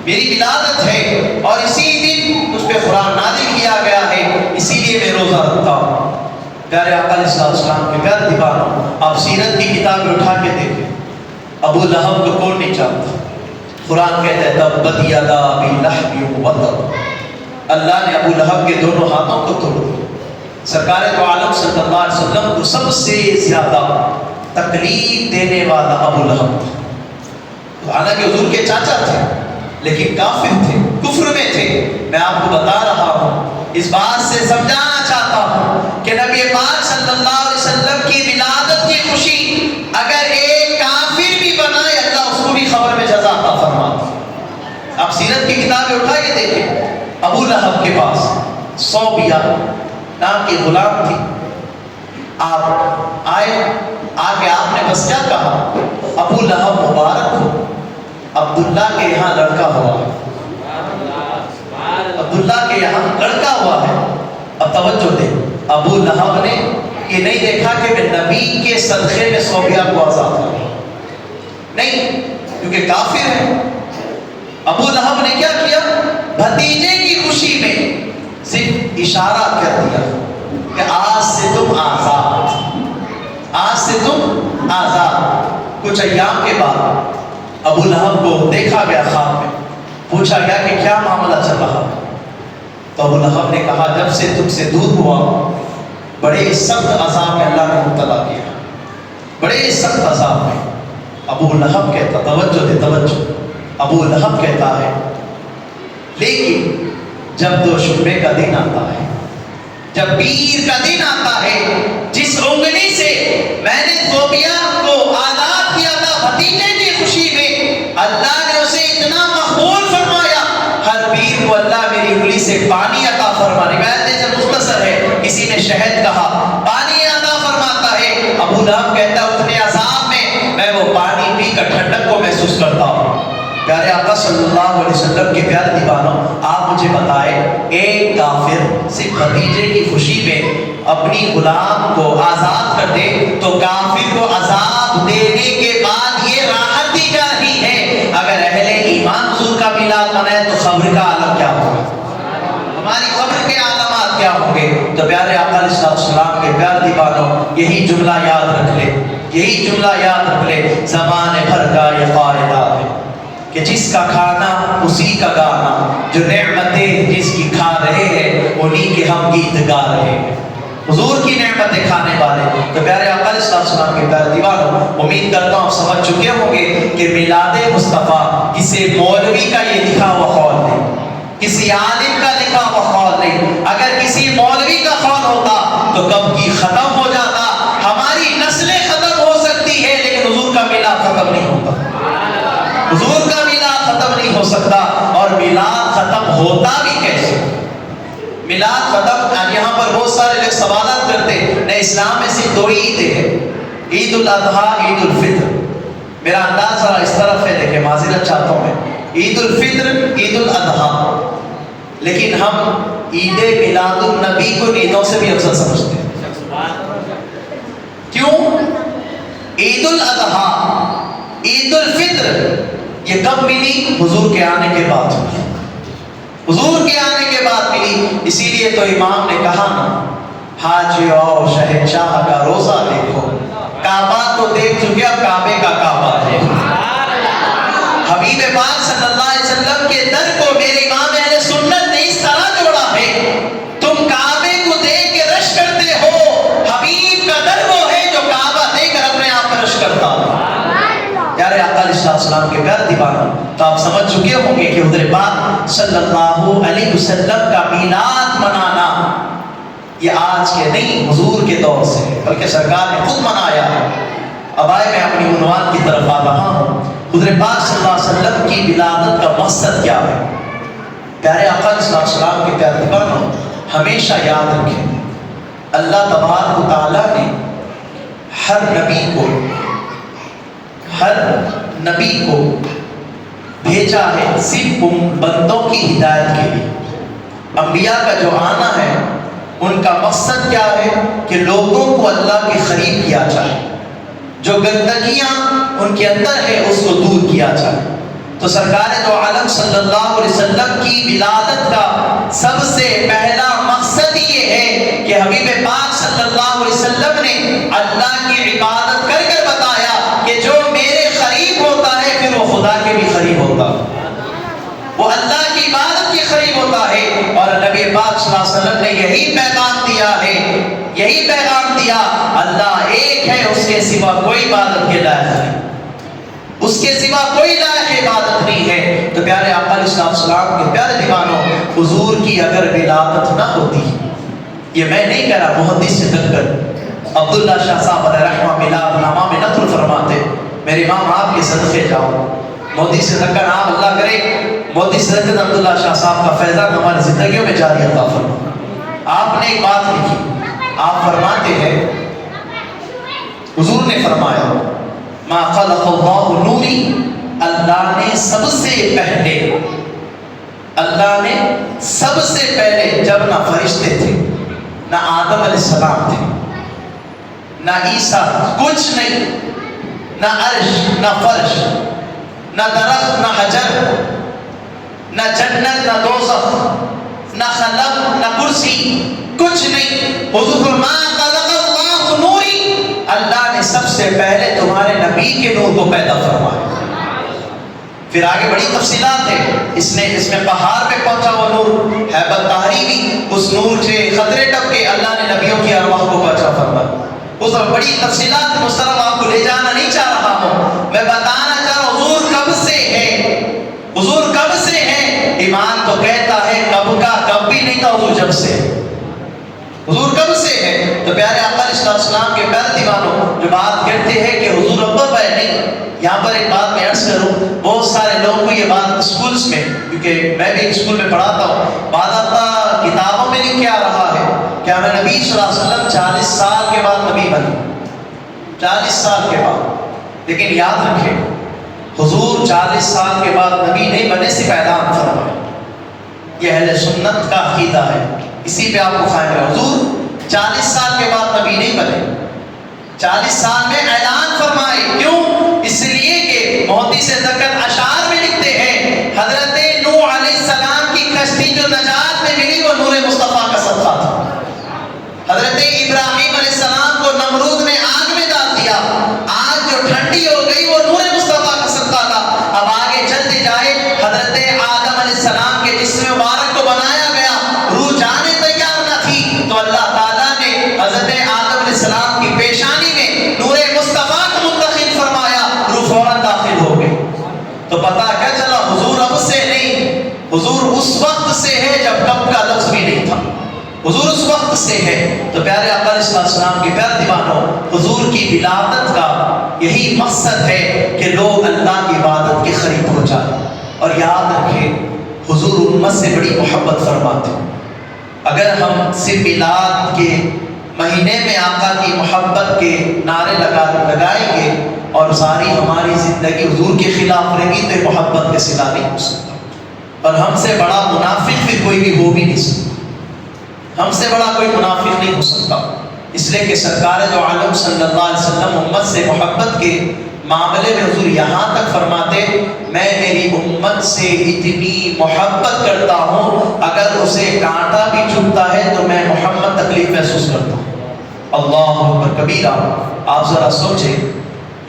میری ولادت ہے، اور اسی دن اس پہ قرآن نازل کیا گیا ہے، اسی لیے میں روزہ رکھتا ہوں۔ پیارے آقا علیہ السلام کے پیارے دیوانوں، آپ سیرت کی کتابیں اٹھا کے دیکھیں، ابو لہب کو کون نہیں جانتا؟ قرآن کہتا ہے تبت یدا ابی لہب وتب، اللہ نے ابو لہب کے دونوں ہاتھوں کو توڑ دیا۔ سرکار دو عالم صلی اللہ علیہ وسلم کو سب سے زیادہ تکلیف دینے والا ابو لہب تھا، حالانکہ حضور کے چاچا تھے لیکن کافر تھے، کفر میں تھے۔ میں آپ کو بتا رہا ہوں، اس بات سے سمجھانا چاہتا ہوں کہ نبی پاک صلی اللہ علیہ وسلم کی ولادت کی خوشی اگر ایک کافر بھی بنائے، اللہ اس کو بھی خبر میں جزا عطا فرماتا۔ آپ سیرت کی کتابیں اٹھا کے دیکھیں، ابو لہب کے پاس صوبیہ نام کی غلام تھی، آپ آئے، آگے آپ نے بس کیا کہا، ابو لہب مبارک ہو، عبداللہ کے یہاں لڑکا ہوا ہے، عبداللہ کے یہاں لڑکا ہوا ہے۔ اب توجہ دیں، ابو لہب نے یہ نہیں دیکھا کہ میں نبی کے صدقے میں صوبیہ کو آزاد کروں، نہیں، کیونکہ کافر ہے۔ ابو لہب نے کیا کیا؟ بھتیجے کی خوشی میں صرف اشارہ کر دیا کہ آج سے تم آزاد، آج سے تم آزاد۔ کچھ ایام کے بعد ابو لہب کو دیکھا گیا خواب میں، پوچھا گیا کہ کیا معاملہ چل رہا ہے؟ تو ابو لہب نے کہا جب سے تم سے دور ہوا بڑے سخت عذاب میں اللہ نے مبتلا کیا، بڑے سخت عذاب میں۔ ابو لہب کہتا، توجہ دے توجہ، ابو لہب کہتا ہے لیکن جب دو شبے کا دن آتا ہے، جب پیر کا دن آتا ہے، جس انگلی سے میں نے صوبیہ کو آزاد کیا تھا بھتیجے کی خوشی میں، اللہ نے اسے اتنا مقبول فرمایا، ہر پیر کو اللہ میری انگلی سے پانی عطا فرمانے، میں جیسے مختصر ہے، کسی نے شہد کہا، پانی عطا فرماتا ہے۔ ابو لہب کہتا ہے اتنے عذاب میں وہ پانی پی کر ٹھنڈک کو محسوس کرتا ہوں۔ پیارے آقا صلی اللہ علیہ وسلم کے پیارے دیوانوں، آپ مجھے بتائیں، ایک کافر صرف بھتیجے کی خوشی میں اپنی غلام کو آزاد کر دے تو کافر کو عذاب دینے کے بعد یہ راحت دی جا رہی ہے، اگر اہل ایمان حضور کا میلاد منائے تو خبر کا عالم کیا ہوگا، ہماری خبر کے عالمات کیا ہوں گے۔ تو پیارے آقا علیہ السلام کے پیارے دیوانوں، یہی جملہ یاد رکھ لے، یہی جملہ یاد رکھ لے، زمانے بھر کا یہ قاعدہ ہے کہ جس کا کھانا اسی کا گانا، جو نعمتیں جس کی کھا رہے ہیں انہی کے ہم گیت گا رہے ہیں، حضور کی نعمتیں کھانے والے۔ تو پیارے آقا علیہ السلام کے پیارے دیوانوں، امید کرتا ہوں سمجھ چکے ہوں گے کہ میلاد مصطفیٰ کسی مولوی کا یہ لکھا ہوا قول نہیں، کسی عالم کا لکھا ہوا قول نہیں۔ اگر کسی مولوی کا قول ہوتا تو کب کی ختم ہو جاتا، ہماری نسلیں ختم ہو سکتی ہے لیکن حضور کا میلاد ختم نہیں ہوتا، حضور کا میلاد ختم نہیں ہو سکتا۔ اور میلاد ختم ہوتا بھی کیسے؟ میلاد ختم، یہاں پر بہت سارے لوگ سوالات کرتے ہیں، اسلام میں صرف دو عیدیں ہیں، عید الاضحیٰ، عید الفطر۔ میرا انداز ذرا اس طرف ہے، دیکھیں معذرت چاہتا ہوں میں، عید الفطر، عید الاضحیٰ، لیکن ہم عید میلاد النبی کو عیدوں سے بھی افضل سمجھتے ہیں. کیوں؟ عید الاضحیٰ، عید الفطر یہ کب ملی؟ حضور کے آنے کے بعد. حضور کے آنے کے بعد ملی. اسی لیے تو امام نے کہا نا، حاجی اور شہنشاہ کا روزہ دیکھو، کعبہ تو دیکھ چکے اب کعبے کا کعبہ ہے. حبیب پاک صلی اللہ علیہ وسلم کے در کو میرے امام اہل سنت نے اس طرح جوڑا ہے، تم کعبے کو دیکھ کے رش کرتے ہو، حبیب کا در وہ ہے جو کعبہ دیکھ کر اپنے آپ پر رش کرتا ہے. پیارے آقا علیہ السلام کے پیارے دیوانوں، تو آپ سمجھ چکے ہوں گے کہ حضور پاک صلی اللہ علیہ وسلم کا میلاد منانا یہ آج کے نہیں، حضور کے دور سے، بلکہ سرکار نے خود منایا ہے. اب آئے میں اپنی عنوان کی طرف آ رہا ہوں. حضور پاک صلی اللہ علیہ وسلم کی ولادت کا مقصد کیا ہے؟ پیارے آقا علیہ السلام کے پیارے دیوانوں، ہمیشہ یاد رکھیں، اللہ تبارک و تعالیٰ نے ہر نبی کو بھیجا ہے صرف بندوں کی ہدایت کے لیے. انبیاء کا جو آنا ہے ان کا مقصد کیا ہے؟ کہ لوگوں کو اللہ کے قریب کیا جائے، جو گندگیاں ان کے اندر ہے اس کو دور کیا جائے. تو سرکار دو عالم صلی اللہ علیہ وسلم کی ولادت کا سب سے پہلا مقصد یہ ہے کہ حبیب پاک صلی اللہ علیہ وسلم نے اللہ کی عبادت کر کر بتایا کہ جو میرے قریب ہوتا ہے پھر وہ خدا کے بھی قریب ہوتا ہے، وہ اللہ کی عبادت کے قریب ہوتا ہے. اور نبی پاک صلی اللہ علیہ وسلم نے یہی پیغام دیا ہے، یہی پیغام دیا، اللہ ایک ہے، اس کے سوا کوئی عبادت کے لائق نہیں، اس کے سوا کوئی لائق عبادت نہیں ہے. تو پیارے آقا علیہ السلام کے پیارے دیوانوں، حضور کی اگر ولادت نہ ہوتی، یہ میں نہیں کہہ رہا، محدث سے تک کر عبداللہ شاہ صاحب علیہ رحمہ ملاد نامہ میں نقل فرماتے، میرے امام آپ کے صدقے جاؤ، مودی سے تک کا نام اللہ کرے، مودی سے تک عبداللہ شاہ صاحب کا فیضان ہماری زندگیوں میں جاری عطا فرما. آپ نے ایک بات لکھی، آپ فرماتے ہیں، حضور نے فرمایا ما خلق اللہ نوری، اللہ نے سب سے پہلے جب نہ فرشتے تھے، نہ آدم علیہ السلام تھے، نہ عیسیٰ، کچھ نہیں، نہ عرش، نہ فرش، نہ درخت، نہ حجر، نہ جنت، نہ دوزخ، نہ خلق، نہ کرسی، کچھ نہیں. حضور ما خلق اللہ نوری، اللہ نے سب سے پہلے تمہارے نبی کے نور کو پیدا فرمایا. پھر آگے بڑی تفصیلات ہے، اس میں پہاڑ پہ پہنچا وہ نور، ہیبت طاہری بھی، اس نور سے خطرے ٹپ کے اللہ نے نبیوں کی ارواح کو پہنچا فرمایا. اس میں بڑی تفصیلات محترم آپ کو لے جانا نہیں چاہ رہا ہوں، میں بتانا چاہ رہا ہوں حضور کب سے ہے، حضور کب سے ہے. ایمان تو کہتا ہے کب کا، کب بھی نہیں تھا حضور جب سے، حضور کب سے ہے. تو پیارے آقا علیہ السلام کے پیارے دیوانوں، جو بات کہتے ہیں کہ حضور ابب ہے، نہیں، یہاں پر ایک بات میں عرض کروں، بہت سارے لوگوں کو یہ بات اسکولز میں، کیونکہ میں بھی اسکول میں پڑھاتا ہوں، بعد آتا کتابوں میں لکھ کے آ رہا ہے کہ ہمیں نبی صلی اللہ علیہ وسلم 40 سال کے بعد نبی بنے، 40 سال کے بعد. لیکن یاد رکھیں، حضور 40 سال کے بعد نبی نہیں بنے، صرف اعلان فرمائے. یہ اہل سنت کا عقیدہ ہے، اسی پہ آپ کو قائم ہے. حضور 40 سال کے بعد نبی نہیں بنے، 40 سال میں اعلان فرمائے. کیوں؟ اس لیے کہ محدث سے ذکر اشعار میں لکھتے ہیں، حضرت نوح علیہ السلام کی کشتی جو نجات میں ملی وہ نور مصطفیٰ کا صدقہ تھا. حضرت ابراہیم علیہ السلام کو نمرود نے آگ میں ڈال دیا، آگ جو ٹھنڈی ہو گئی وہ نور مصطفیٰ کا صدقہ تھا. اب آگے چلتے جائے، حضرت آدم علیہ السلام کے جسم مبارک کو بنایا گیا، روح جانے تیار نہ تھی، تو اللہ تعالیٰ نے حضرت آدم علیہ السلام کی پیشانی میں نور مصطفیٰ کو منتقل فرمایا، روح فوراً داخل ہو گئی. تو پتہ کیا چلا، حضور اب سے نہیں، حضور اس وقت سے ہے جب کب کا لفظ بھی نہیں تھا، حضور اس وقت سے ہے. تو پیارے آقا علیہ السلام کے پیارے دیوانوں، حضور کی ولادت کا یہی مقصد ہے کہ لوگ اللہ کی عبادت کے قریب ہو جائیں. اور یاد رکھیں، حضور امت سے بڑی محبت فرماتے ہیں. اگر ہم صرف میلاد کے مہینے میں آقا کی محبت کے نعرے لگائیں گے اور ساری ہماری زندگی حضور کے خلاف رہے گی تو یہ محبت کے صلہ نہیں ہو سکتا. اور ہم سے بڑا منافق پھر کوئی بھی ہو بھی نہیں سکتا. ہم سے بڑا کوئی منافق نہیں ہو سکتا، اس لیے کہ سرکار دو عالم صلی اللہ علیہ وسلم امت سے محبت کے معاملے میں حضور یہاں تک فرماتے میں میری امت سے اتنی محبت کرتا ہوں اگر اسے کانٹا بھی چبھتا ہے تو میں محمد تکلیف محسوس کرتا ہوں۔ اللہ اکبر کبیرہ۔ آپ ذرا سوچیں،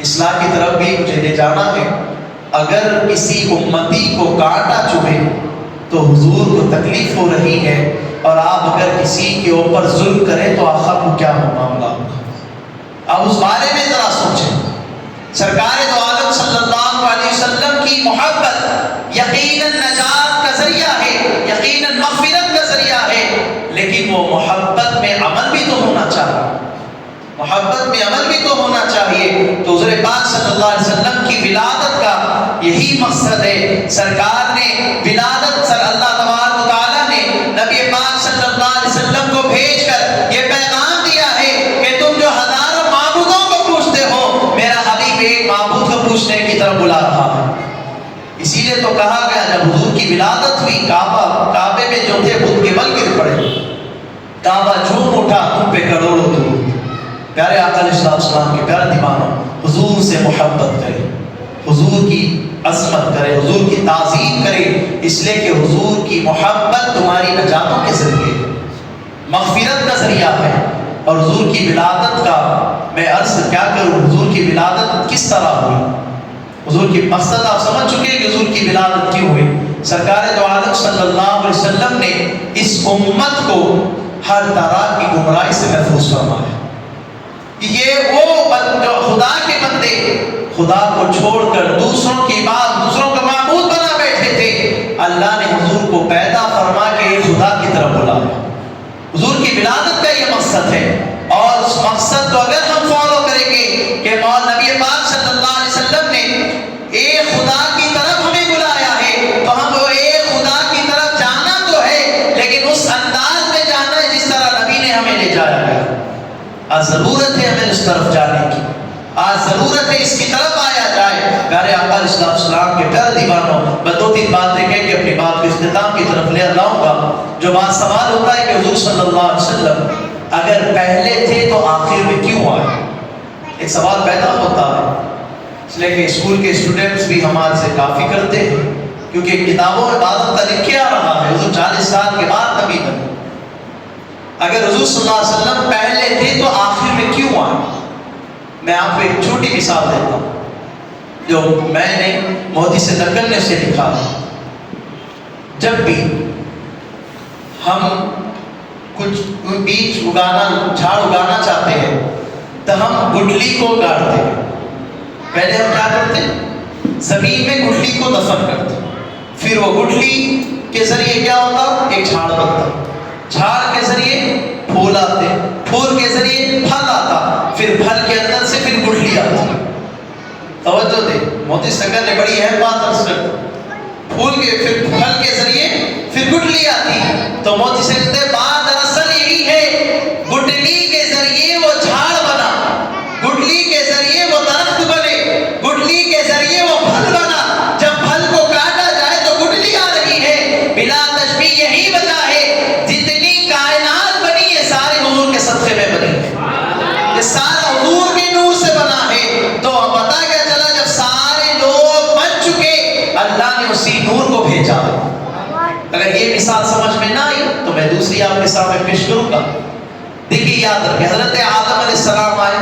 اصلاح کی طرف بھی مجھے لے جانا ہے، اگر کسی امتی کو کانٹا چبھے تو حضور کو تکلیف ہو رہی ہے، اور آپ اگر کسی کے اوپر ظلم کریں تو آخر کو کیا معاملہ ہوگا؟ اب اس بارے میں ذرا سوچیں۔ سرکار دو عالم صلی اللہ علیہ وسلم کی محبت یقیناً نجات کا ذریعہ ہے، یقیناً مغفرت کا ذریعہ ہے، لیکن وہ محبت میں عمل بھی تو ہونا چاہیے، محبت میں عمل بھی تو ہونا چاہیے۔ تو حضور پاک صلی اللہ علیہ وسلم کی ولادت کا یہی مقصد ہے۔ سرکار نے ولادت اللہ تبارک و تعالیٰ نے نبی پاک صلی اللہ علیہ وسلم کو بھیج کر یہ پیغام دیا ہے کہ تم جو ہزاروں معبودوں کو پوچھتے ہو، میرا حبیب ایک معبود کو پوچھنے کی طرف بلا رہا ہے۔ اسی لیے تو کہا گیا جب حضور کی ولادت ہوئی، کعبے میں جو تھے بت کے بل گر پڑے، کعبہ جھوم اٹھا تم پہ کروڑوں درود۔ پیارے آقا علیہ السلام کے پیارے دیوانوں، حضور سے محبت کرے، حضور کی عظمت کرے، حضور کی تعظیم کرے، اس لیے کہ حضور کی محبت تمہاری نجاتوں کے ذریعے مغفرت کا ذریعہ ہے۔ اور حضور کی ولادت کا میں عرض کیا کروں، حضور کی ولادت کس طرح ہوئی، حضور کی مقصد آپ سمجھ چکے کہ حضور کی ولادت کیوں ہوئی۔ سرکار دو عالم صلی اللہ علیہ وسلم نے اس امت کو ہر طرح کی گمراہی سے محفوظ فرمایا۔ یہ وہ جو خدا کے بندے خدا کو چھوڑ کر دوسروں کی بات، دوسروں کا معبود بنا بیٹھے تھے، اللہ نے حضور کو پیدا فرما کے خدا کی طرف بلایا۔ حضور کی ولادت کا یہ مقصد ہے، اور اس مقصد کو اگر ہم فالو کریں گے کہ نبی پاک صلی اللہ علیہ وسلم نے ایک خدا کی طرف ہمیں بلایا ہے، تو ہم وہ ایک خدا کی طرف جانا تو ہے، لیکن اس انداز میں جانا ہے جس طرح نبی نے ہمیں لے جایا گیا۔ آج ضرورت ہے ہمیں اس طرف جانے کی، آج ضرورت ہے اس کی طرف آیا جائے۔ پیارے آقا علیہ السلام کے پیارے دیوانوں، میں دو تین باتیں کہہ کے اپنی بات کے اختتام کی طرف لے لاؤں گا۔ جو بات سوال ہوتا ہے کہ حضور صلی اللہ علیہ وسلم اگر پہلے تھے تو آخر میں کیوں آئے، ایک سوال پیدا ہوتا ہے، اس لیے کہ اسکول کے اسٹوڈنٹس بھی ہمارے سے کافی کرتے ہیں، کیونکہ کتابوں میں بعض کا لکھا آ رہا ہے حضور 40 سال کے بعد نبی بنے۔ اگر حضور صلی اللہ علیہ وسلم پہلے تھے تو آخر میں کیوں آئے؟ میں آپ کو ایک چھوٹی مثال دیتا ہوں جو میں نے مودی سے نقل نے سے لکھا۔ جب بھی ہم کچھ بیج جھاڑ اگانا چاہتے ہیں تو ہم گٹلی کو گاڑتے ہیں۔ پہلے ہم کیا کرتے ہیں؟ زمین میں گٹلی کو دفن کرتے ہیں، پھر وہ گٹلی کے ذریعے کیا ہوتا؟ ایک جھاڑ بنتا، جھاڑ کے ذریعے پھول آتے، پھول کے ذریعے پھل آتا، پھر پھل کے اندر سے پھر گٹلی آتی۔ توجہ دے، موتی سنگر نے بڑی اہم بات عرض کر دی، پھول کے پھر پھل کے ذریعے پھر گٹلی آتی۔ تو موتی سے کہتے ہیں بات دراصل یہی ہے، گٹلی کے ذریعے وہ جھاڑ بنا، گٹلی کے ذریعے وہ درخت بنے، گٹلی کے ذریعے وہ پھل بنا۔ جب پھل کو کاٹا جائے تو گٹلی آ رہی ہے، بلا تشبیہ یہی وجہ ہے جتنی کائنات بنی یہ سارے حضور کے صدقے میں بنی ہے، یہ سارا حضور کے نور سے بنا ہے۔ تو پتہ کیا چلا، جب سارے لوگ بن چکے اللہ نے اسی نور کو بھیجا۔ اگر یہ مثال سمجھ میں نہ آئی تو میں دوسری آپ کے سامنے پیش کروں گا۔ دیکھیے یاد رکھیں، حضرت آدم علیہ السلام آئے،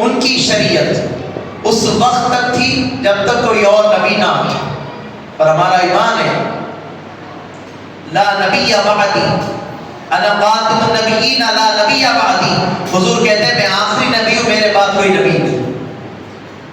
ان کی شریعت اس وقت تک تھی جب تک کوئی اور نبی نہ آئے، اور ہمارا ایمان ہے لا نبی بعدی انا خاتم النبیین لا نبی بعدی۔ حضور کہتے ہیں میں آخری نبی ہوں، میرے بعد کوئی نبی نہیں۔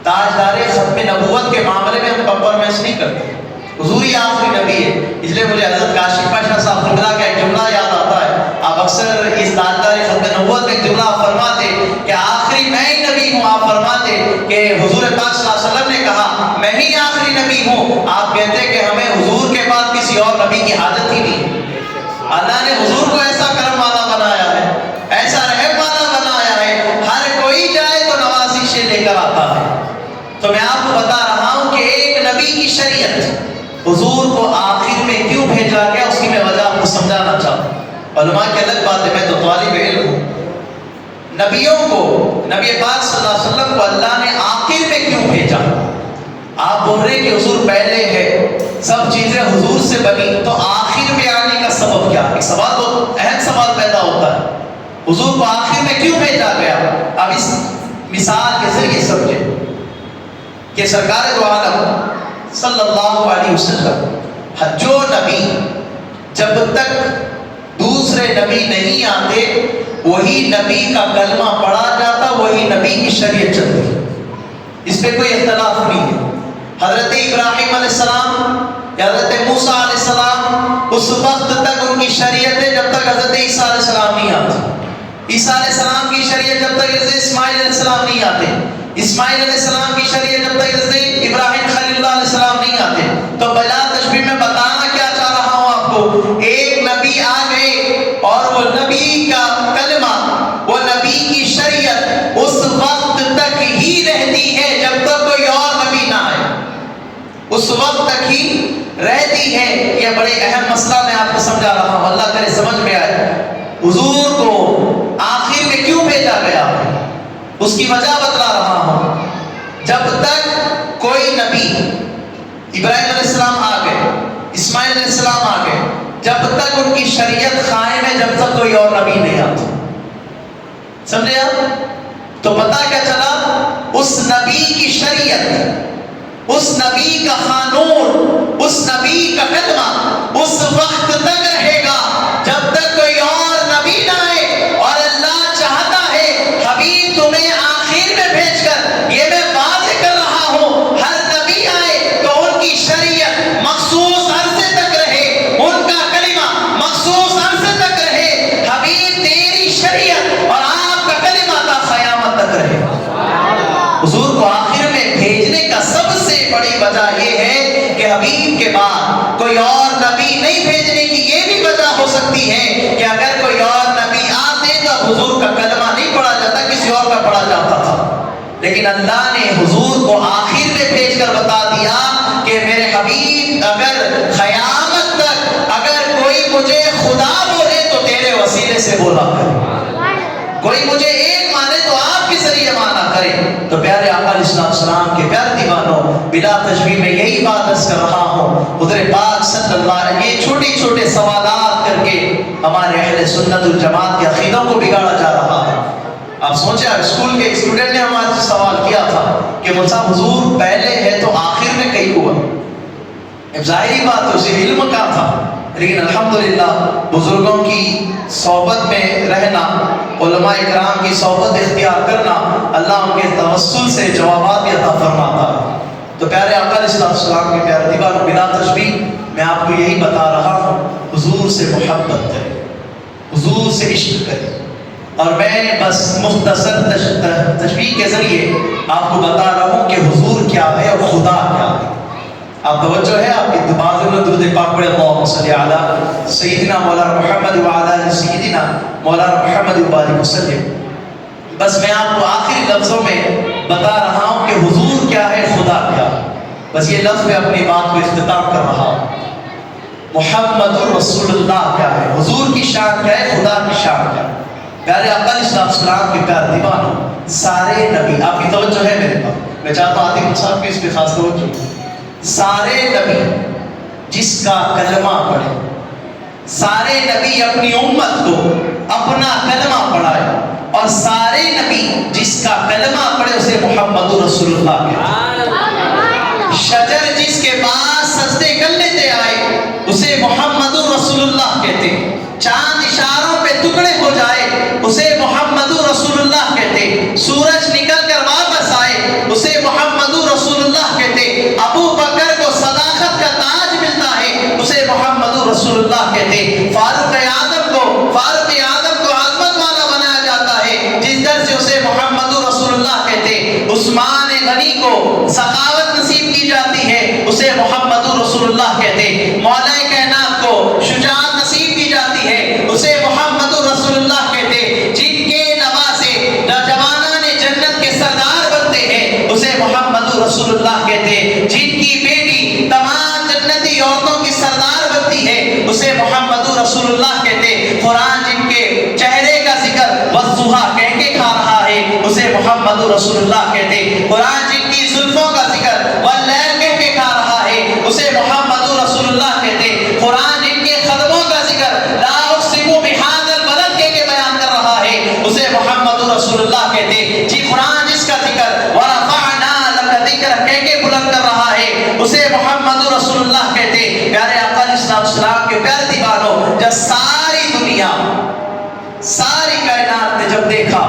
تاجدار ختم نبوت کے معاملے میں ہم کمپرومائز نہیں کرتے، حضور ہی آخری نبی ہے۔ اس لیے مجھے حضرت کاشف پاشا صاحب قبلہ کا ایک جملہ یاد آتا ہے، آپ اکثر اس تاجدار ختم نبوت میں ایک جملہ فرماتے کہ آخری میں ہی نبی ہوں۔ آپ فرماتے کہ حضور پاک صلی اللہ علیہ وسلم نے کہا میں ہی آخری نبی ہوں، آپ کہتے کہ ہمیں حضور کے بعد کسی اور نبی کی حاجت ہی نہیں۔ اللہ نے حضور کو ایسا کرم والا بنایا ہے، ایسا رحم والا بنایا ہے، ہر کوئی جائے تو نوازشیں لے کر آتا ہے۔ تو میں آپ کو بتا رہا ہوں کہ ایک نبی کی شریعت حضور کو آخر میں کیوں بھیجا گیا، اس کی میں وجہ آپ کو سمجھانا چاہتا ہوں۔ علماء کی الگ بات ہے، میں تو طالب علم ہوں. نبیوں کو، نبی پاک صلی اللہ علیہ وسلم کو اللہ نے آخر میں کیوں بھیجا؟ آپ بول رہے کہ حضور پہلے ہے، سب چیزیں حضور سے بنی، تو آخر میں آنے کا سبب کیا؟ ایک سوال، بہت اہم سوال پیدا ہوتا ہے، حضور کو آخر میں کیوں بھیجا گیا؟ اب اس مثال کے ذریعے سمجھے کہ سرکار دو عالم صلی اللہ علیہ وسلم، جو نبی جب تک دوسرے نبی نہیں آتے وہی نبی کا کلمہ پڑھا جاتا، وہی نبی کی شریعت چلتی، اس پہ کوئی اختلاف نہیں ہے. حضرت ابراہیم علیہ السلام یا حضرت موسیٰ علیہ السلام اس وقت تک ان کی شریعت ہے جب تک حضرت عیسیٰ علیہ السلام نہیں آتے. عیسیٰ علیہ السلام کی شریعت جب تک حضرت اسماعیل علیہ السلام نہیں آتے. اسماعیل علیہ السلام کی شریعت جب تک حضرت ابراہیم خلیل اللہ علیہ السلام نہیں آتے. تو بلا تشبیہ میں بتانا کیا چاہ رہا ہوں آپ کو، ایک نبی آ گئے اور وہ نبی کا کلمہ، وہ نبی کی شریعت اس وقت تک ہی رہتی ہے جب تک کوئی اور نبی نہ آئے، اس وقت تک ہی رہتی ہے. یہ بڑے اہم مسئلہ میں آپ کو سمجھا رہا ہوں، اللہ کرے سمجھ میں آئے. حضور کو آخر میں کیوں بھیجا گیا اس کی وجہ بتلا رہا ہوں. جب تک کوئی نبی، ابراہیم علیہ السلام آ گئے، اسماعیل علیہ السلام آ گئے، جب تک ان کی شریعت قائم ہے جب تک کوئی اور نبی نہیں آتا. سمجھے آپ؟ تو پتہ کیا چلا، اس نبی کی شریعت، اس نبی کا قانون، اس نبی کا کلمہ اس وقت تک رہے گا جب تک کوئی اور نبی نہ آئے. اور اللہ چاہتا ہے حبیب تمہیں آخر میں بھیج کر یہ میں واضح کر رہا ہوں، ہر نبی آئے تو ان کی شریعت مخصوص عرصے تک رہے، ان کا کلمہ مخصوص عرصے تک رہے. حبیب تیری شریعت اور آپ کا کلمہ تا قیامت تک رہے. حضور کو آخر میں بھیجنے کا سب سے بڑی وجہ یہ ہے کہ حبیب کے بعد کوئی اور نبی نہیں بھیجنے کی یہ بھی وجہ ہو سکتی ہے کہ اگر کوئی اور نبی آتے تو حضور کا کلمہ نہیں پڑھا جاتا، کسی اور کا پڑھا جاتا تھا. لیکن اللہ نے حضور کو آخر میں بھیج کر بتا دیا کہ میرے حبیب اگر قیامت تک اگر کوئی مجھے خدا بولے تو تیرے وسیلے سے بولا کرے، کوئی مجھے ایک مانے تو آپ کے ذریعے مانا کرے. تو پیارے آقا علیہ السلام کے پیارے دیوانوں، بلا تشبیہ میں یہی بات عرض کر رہا ہوں، حضور پاک صلی اللہ علیہ وسلم یہ چھوٹے چھوٹے سوالات کر کے ہمارے اہل سنت الجماعت کے عقیدوں کو بگاڑا جا رہا ہے. آپ سوچیں، اسکول کے اسٹوڈنٹ نے ہمارے سے سوال کیا تھا کہ مصعب حضور پہلے ہے تو آخر میں کئی ہوا. اب ظاہری بات ہے اسے علم کا تھا، لیکن الحمدللہ بزرگوں کی صحبت میں رہنا، علماء اکرام کی صحبت اختیار کرنا، اللہ ان کے توسل سے جوابات بھی عطا فرماتا ہے. تو پیارے آقا علیہ السلام کے پیارے دیوانوں، بلا تشبیہ میں آپ کو یہی بتا رہا ہوں، حضور سے محبت کریں، حضور سے عشق کریں. اور میں بس مختصر تشبیہ کے ذریعے آپ کو بتا رہا ہوں کہ حضور کیا ہے اور خدا کیا ہے. آپ توجہ ہے، آپ کی بازو میں درود پاک پڑھے، اللہم صلی علی سیدنا مولانا محمد وعلی آل سیدنا مولانا محمد وبارک وسلم. بس میں آپ کو آخری لفظوں میں بتا رہا ہوں کہ حضور کیا ہے، خدا کیا ہے. بس یہ لفظ میں اپنی بات کو اختتام کر رہا ہوں. محمد رسول اللہ کیا ہے، حضور کی شان کیا ہے، خدا کی شان کیا ہے. پیارے آقا علیہ السلام کے پیارے دیوانوں، سارے نبی، آپ کی توجہ ہے میرے پاس، میں چاہتا ہوں عاطف صاحب کی اس پہ خاص توجہ. سارے نبی جس کا کلمہ پڑھے، سارے نبی اپنی امت کو اپنا کلمہ پڑھائے، اور سارے نبی جس کا کلمہ پڑھے اسے محمد رسول اللہ کہتے. شجر جس کے پاس سجدے کر لیتے آئے اسے محمد رسول اللہ کہتے. چاند اشاروں پہ ٹکڑے ہو جائے اسے محمد رسول اللہ کہتے. سورج نکل کر واپس آئے اسے محمد رسول اللہ کہتے. ابو بکر کو صداقت کا تاج ملتا ہے اسے محمد رسول اللہ کہتے. فاروق اعظم کو عظمت والا بنایا جاتا ہے جس در سے اسے محمد رسول اللہ کہتے. عثمان غنی کو سخاوت نصیب کی جاتی ہے اسے محمد رسول اللہ کہتے. مولا کائنات کو شجاعت نصیب کی جاتی ہے اسے محمد رسول اللہ کہتے. جن کے نواسے نوجوانان جنت کے سردار بنتے ہیں اسے محمد رسول اللہ کہتے. جن کی بیٹی تمام جنتی عورتوں کی سردار بنتی ہے اسے محمد رسول اللہ کہتے. قرآن جن کے چہرے کا ذکر والضحیٰ کہہ کے کھا رہا ہے اسے محمد رسول اللہ کہتے. قرآن جن کی زلفوں کا ذکر واللیل کہہ کے کھا رہا ہے اسے محمد رسول اللہ کہتے. قرآن جن کے قدموں کا ذکر لا اقسم بہذا البلد کہہ کے بیان کر رہا ہے اسے محمد رسول اللہ کہتے. جی قرآن جس کا ذکر ورفعنا لک ذکرک کہہ کے بلند کر رہا ہے اسے محمد رسول اللہ کہتے. پیارے آقا علیہ السلام کے پیارے دیوانوں، جب ساری دنیا ساری کائنات نے جب دیکھا،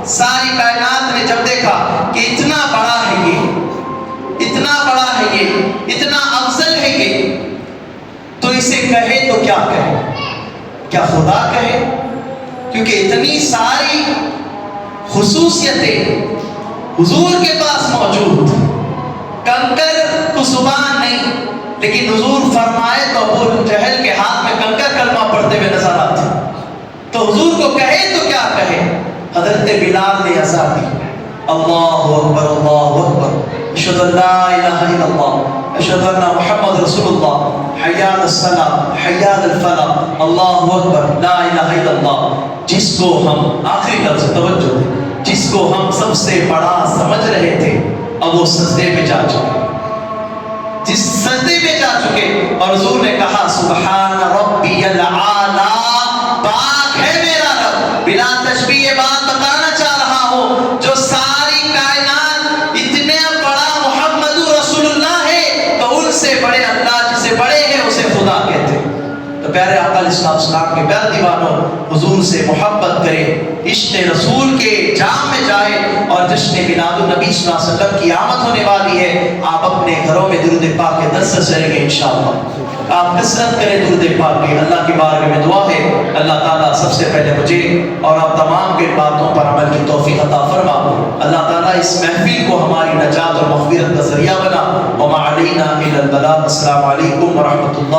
ساری کائنات نے جب دیکھا کہ اتنا بڑا ہے یہ، اتنا بڑا ہے یہ، اتنا افضل ہے یہ، تو اسے کہے تو کیا کہے؟ کیا خدا کہے؟ کیونکہ اتنی ساری خصوصیتیں حضور کے پاس موجود. کنکر کو زبان نہیں، لیکن حضور فرمائے تو ابو جہل کے ہاتھ میں کنکر کلمہ پڑھتے ہوئے نظر آتے. تو حضور کو کہے تو کیا کہے؟ حضرت بلال نے اذان دی، اللہ اکبر اللہ اکبر، اشہد ان لا الہ الا اللہ، اشہد ان محمد رسول اللہ، حی علی الصلاۃ حی علی الفلاح، اللہ اکبر لا الہ الا اللہ. جس کو ہم آخری لفظ توجہ دیں، جس کو ہم سب سے بڑا سمجھ رہے تھے اب وہ سجدے میں جا چکے، جس سجدے میں جا چکے. اور حضور نے کہا سبحان ربی الاعلی، پاک ہے میرا رب. بلا تشبیہ بات بتانا چاہ رہا ہوں، جو ساری کائنات اتنے بڑا محمد رسول اللہ ہے تو ان سے بڑے اللہ جسے بڑے ہیں اسے خدا کہتے ہیں. تو پیارے آقا علیہ السلام کے پیارے دیوانوں، حضور سے محبت کریں، عشق رسول کے جام میں جائے. اور جشن میلاد النبی صلی اللہ علیہ وسلم کی آمد ہونے والی ہے، آپ اپنے گھروں میں درود پاک کے 10 چلیں گے انشاءاللہ. آپ کثرت کریں درود پاک کی. اللہ کی بارگاہ میں دعا ہے اللہ تعالیٰ سب سے پہلے مجھے اور آپ تمام کے باتوں پر عمل کی توفیق عطا فرما. اللہ تعالیٰ اس محفل کو ہماری نجات اور مغفرت کا ذریعہ بنا. وما علینا الا البلاغ. السلام علیکم ورحمۃ اللہ.